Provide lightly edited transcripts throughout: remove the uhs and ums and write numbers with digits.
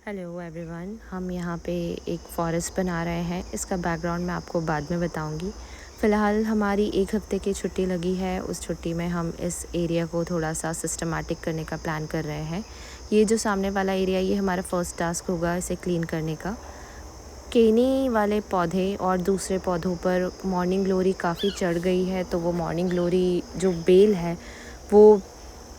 Hello everyone, हम यहाँ पे एक फ़ॉरेस्ट बना रहे हैं। इसका बैकग्राउंड मैं आपको बाद में बताऊँगी। फ़िलहाल हमारी 1 हफ़्ते की छुट्टी लगी है। उस छुट्टी में हम इस एरिया को थोड़ा सा सिस्टमैटिक करने का प्लान कर रहे हैं। ये जो सामने वाला एरिया, ये हमारा फ़र्स्ट टास्क होगा इसे क्लीन करने का। केनी वाले पौधे और दूसरे पौधों पर मॉर्निंग ग्लोरी काफ़ी चढ़ गई है, तो वो मॉर्निंग ग्लोरी जो बेल है वो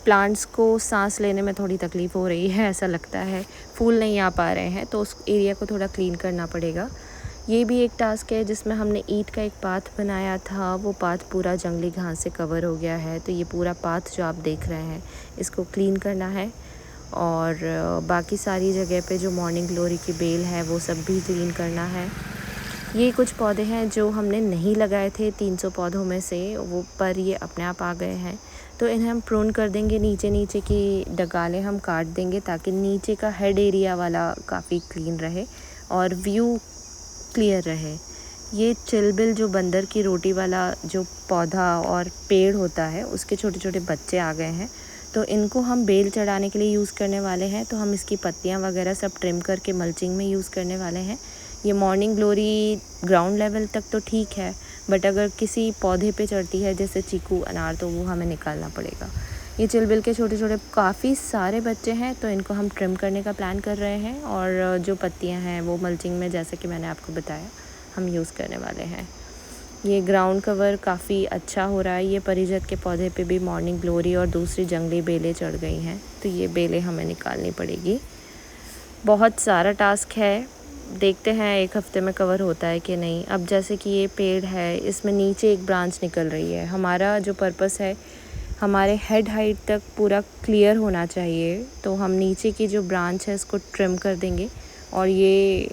प्लांट्स को सांस लेने में थोड़ी तकलीफ़ हो रही है, ऐसा लगता है। फूल नहीं आ पा रहे हैं, तो उस एरिया को थोड़ा क्लीन करना पड़ेगा। ये भी एक टास्क है जिसमें हमने ईंट का एक पाथ बनाया था। वो पाथ पूरा जंगली घास से कवर हो गया है, तो ये पूरा पाथ जो आप देख रहे हैं इसको क्लीन करना है। और बाकी सारी जगह पे जो मॉर्निंग ग्लोरी की बेल है वो सब भी क्लीन करना है। ये कुछ पौधे हैं जो हमने नहीं लगाए थे 300 पौधों में से, वो पर ये अपने आप आ गए हैं, तो इन्हें हम प्रून कर देंगे। नीचे की डगालें हम काट देंगे ताकि नीचे का हेड एरिया वाला काफ़ी क्लीन रहे और व्यू क्लियर रहे। ये चिलबिल जो बंदर की रोटी वाला जो पौधा और पेड़ होता है, उसके छोटे छोटे बच्चे आ गए हैं, तो इनको हम बेल चढ़ाने के लिए यूज़ करने वाले हैं। तो हम इसकी पत्तियां वगैरह सब ट्रिम करके मल्चिंग में यूज़ करने वाले हैं। ये मॉर्निंग ग्लोरी ग्राउंड लेवल तक तो ठीक है, बट अगर किसी पौधे पे चढ़ती है जैसे चीकू, अनार, तो वो हमें निकालना पड़ेगा। ये चिलबिल के छोटे छोटे काफ़ी सारे बच्चे हैं, तो इनको हम ट्रिम करने का प्लान कर रहे हैं। और जो पत्तियां हैं वो मल्चिंग में, जैसे कि मैंने आपको बताया, हम यूज़ करने वाले हैं। ये ग्राउंड कवर काफ़ी अच्छा हो रहा है। ये परिजत के पौधे पे भी मॉर्निंग ग्लोरी और दूसरी जंगली बेलें चढ़ गई हैं, तो ये बेलें हमें निकालनी पड़ेगी। बहुत सारा टास्क है, देखते हैं 1 हफ़्ते में कवर होता है कि नहीं। अब जैसे कि ये पेड़ है, इसमें नीचे एक ब्रांच निकल रही है। हमारा जो पर्पस है, हमारे हेड हाइट तक पूरा क्लियर होना चाहिए, तो हम नीचे की जो ब्रांच है इसको ट्रिम कर देंगे और ये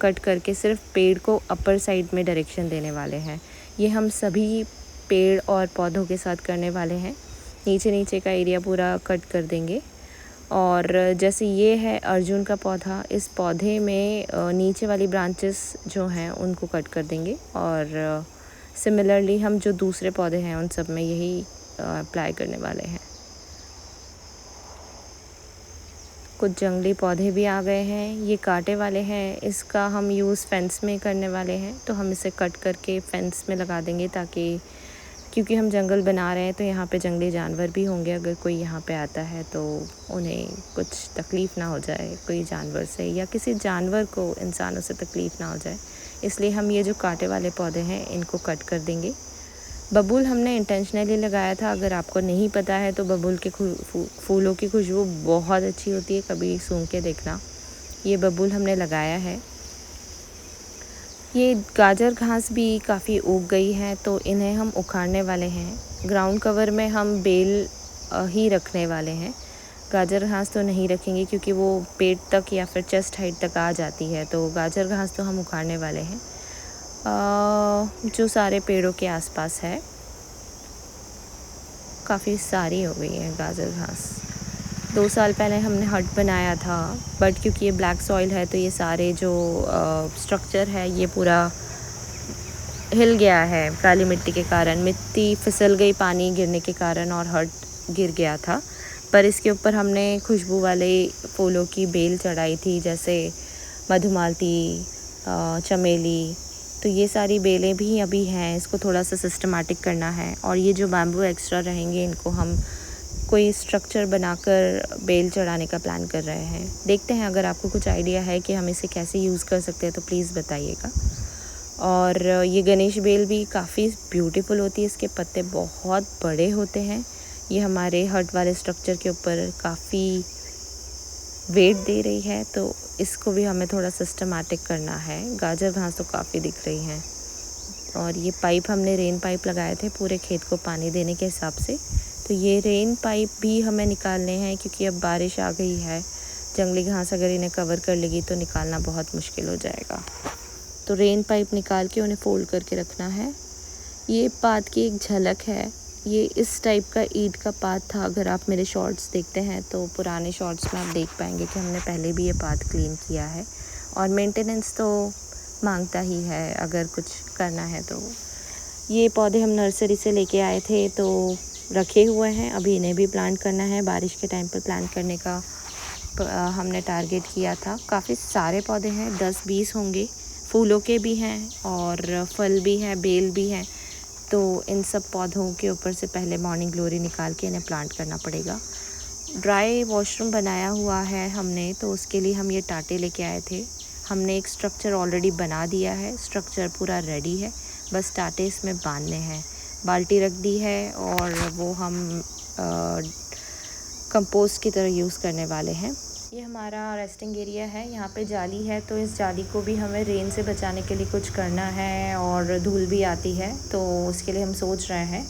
कट करके सिर्फ पेड़ को अपर साइड में डायरेक्शन देने वाले हैं। ये हम सभी पेड़ और पौधों के साथ करने वाले हैं। नीचे का एरिया पूरा कट कर देंगे। और जैसे ये है अर्जुन का पौधा, इस पौधे में नीचे वाली ब्रांचेस जो हैं उनको कट कर देंगे। और सिमिलरली हम जो दूसरे पौधे हैं उन सब में यही अप्लाई करने वाले हैं। कुछ जंगली पौधे भी आ गए हैं, ये कांटे वाले हैं। इसका हम यूज़ फेंस में करने वाले हैं, तो हम इसे कट करके फेंस में लगा देंगे, ताकि क्योंकि हम जंगल बना रहे हैं तो यहाँ पे जंगली जानवर भी होंगे। अगर कोई यहाँ पे आता है तो उन्हें कुछ तकलीफ़ ना हो जाए कोई जानवर से, या किसी जानवर को इंसानों से तकलीफ़ ना हो जाए, इसलिए हम ये जो कांटे वाले पौधे हैं इनको कट कर देंगे। बबूल हमने इंटेंशनली लगाया था। अगर आपको नहीं पता है तो बबूल के फूलों की खुशबू बहुत अच्छी होती है, कभी सूंघ के देखना। ये बबूल हमने लगाया है। ये गाजर घास भी काफ़ी उग गई है, तो इन्हें हम उखाड़ने वाले हैं। ग्राउंड कवर में हम बेल ही रखने वाले हैं। गाजर घास तो नहीं रखेंगे क्योंकि वो पेट तक या फिर चेस्ट हाइट तक आ जाती है, तो गाजर घास तो हम उखाड़ने वाले हैं। जो सारे पेड़ों के आसपास है, काफ़ी सारी हो गई है गाजर घास। 2 साल पहले हमने हट बनाया था, बट क्योंकि ये ब्लैक सॉइल है तो ये सारे जो स्ट्रक्चर है ये पूरा हिल गया है काली मिट्टी के कारण। मिट्टी फिसल गई पानी गिरने के कारण और हट गिर गया था। पर इसके ऊपर हमने खुशबू वाले फूलों की बेल चढ़ाई थी, जैसे मधुमालती, चमेली, तो ये सारी बेलें भी अभी हैं। इसको थोड़ा सा सिस्टमैटिक करना है। और ये जो बैम्बू एक्स्ट्रा रहेंगे इनको हम कोई स्ट्रक्चर बनाकर बेल चढ़ाने का प्लान कर रहे हैं। देखते हैं, अगर आपको कुछ आइडिया है कि हम इसे कैसे यूज़ कर सकते हैं तो प्लीज़ बताइएगा। और ये गणेश बेल भी काफ़ी ब्यूटीफुल होती है, इसके पत्ते बहुत बड़े होते हैं। ये हमारे हट वाले स्ट्रक्चर के ऊपर काफ़ी वेट दे रही है, तो इसको भी हमें थोड़ा सिस्टमैटिक करना है। गाजर घास तो काफ़ी दिख रही हैं। और ये पाइप हमने रेन पाइप लगाए थे पूरे खेत को पानी देने के हिसाब से, तो ये रेन पाइप भी हमें निकालने हैं क्योंकि अब बारिश आ गई है। जंगली घास अगर इन्हें कवर कर लेगी तो निकालना बहुत मुश्किल हो जाएगा। तो रेन पाइप निकाल के उन्हें फोल्ड करके रखना है। ये पात की एक झलक है। ये इस टाइप का ईंट का पात था। अगर आप मेरे शॉर्ट्स देखते हैं तो पुराने शॉर्ट्स में आप देख पाएंगे कि हमने पहले भी ये पात क्लीन किया है। और मेंटेनेंस तो मांगता ही है अगर कुछ करना है तो। ये पौधे हम नर्सरी से लेके आए थे तो रखे हुए हैं, अभी इन्हें भी प्लांट करना है। बारिश के टाइम पर प्लांट करने का हमने टारगेट किया था। काफ़ी सारे पौधे हैं, 10-20 होंगे, फूलों के भी हैं और फल भी हैं, बेल भी हैं। तो इन सब पौधों के ऊपर से पहले मॉर्निंग ग्लोरी निकाल के इन्हें प्लांट करना पड़ेगा। ड्राई वॉशरूम बनाया हुआ है हमने, तो उसके लिए हम ये टाटे लेके आए थे। हमने एक स्ट्रक्चर ऑलरेडी बना दिया है, स्ट्रक्चर पूरा रेडी है, बस टाटे इसमें बांधने हैं। बाल्टी रख दी है और वो हम कंपोस्ट की तरह यूज़ करने वाले हैं। ये हमारा रेस्टिंग एरिया है, यहाँ पे जाली है, तो इस जाली को भी हमें रेन से बचाने के लिए कुछ करना है और धूल भी आती है, तो उसके लिए हम सोच रहे हैं।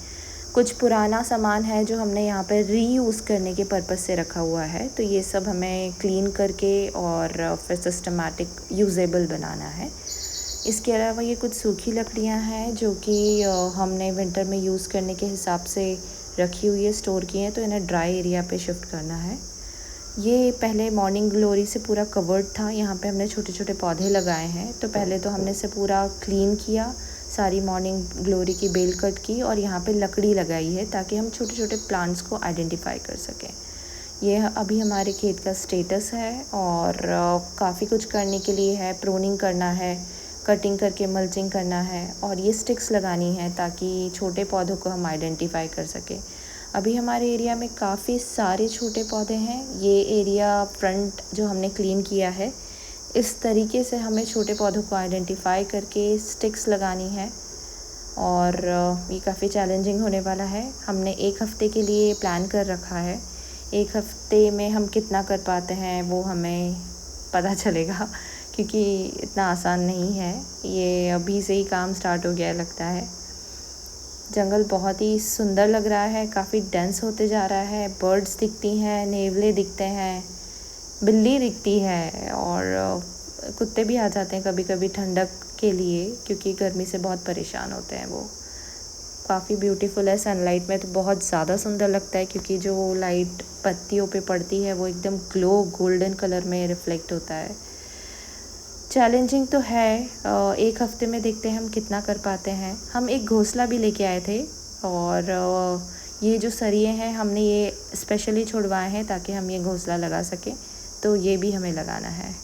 कुछ पुराना सामान है जो हमने यहाँ पे रीयूज़ करने के पर्पज़ से रखा हुआ है, तो ये सब हमें क्लीन करके और फिर सिस्टमैटिक यूजेबल बनाना है। इसके अलावा ये कुछ सूखी लकड़ियाँ हैं जो कि हमने विंटर में यूज़ करने के हिसाब से रखी हुई है, स्टोर की हैं, तो इन्हें ड्राई एरिया पे शिफ्ट करना है। ये पहले मॉर्निंग ग्लोरी से पूरा कवर्ड था, यहाँ पे हमने छोटे छोटे पौधे लगाए हैं। तो पहले तो हमने इसे पूरा क्लीन किया, सारी मॉर्निंग ग्लोरी की बेल कट की और यहाँ पे लकड़ी लगाई है ताकि हम छोटे छोटे प्लांट्स को आइडेंटिफाई कर सकें। ये अभी हमारे खेत का स्टेटस है और काफ़ी कुछ करने के लिए है। प्रूनिंग करना है, कटिंग करके मल्चिंग करना है और ये स्टिक्स लगानी है ताकि छोटे पौधों को हम आइडेंटिफाई कर सकें। अभी हमारे एरिया में काफ़ी सारे छोटे पौधे हैं। ये एरिया फ्रंट जो हमने क्लीन किया है, इस तरीके से हमें छोटे पौधों को आइडेंटिफाई करके स्टिक्स लगानी है और ये काफ़ी चैलेंजिंग होने वाला है। हमने 1 हफ़्ते के लिए प्लान कर रखा है। 1 हफ़्ते में हम कितना कर पाते हैं वो हमें पता चलेगा, क्योंकि इतना आसान नहीं है। ये अभी से ही काम स्टार्ट हो गया लगता है। जंगल बहुत ही सुंदर लग रहा है, काफ़ी डेंस होते जा रहा है। बर्ड्स दिखती हैं, नेवले दिखते हैं, बिल्ली दिखती है और कुत्ते भी आ जाते हैं कभी कभी ठंडक के लिए, क्योंकि गर्मी से बहुत परेशान होते हैं वो। काफ़ी ब्यूटीफुल है। सनलाइट में तो बहुत ज़्यादा सुंदर लगता है, क्योंकि जो लाइट पत्तियों पे पड़ती है वो एकदम ग्लो गोल्डन कलर में रिफ्लेक्ट होता है। चैलेंजिंग तो है। 1 हफ़्ते में देखते हैं हम कितना कर पाते हैं। हम एक घोंसला भी लेके आए थे और ये जो सरिये हैं हमने ये स्पेशली छुड़वाए हैं ताकि हम ये घोंसला लगा सकें, तो ये भी हमें लगाना है।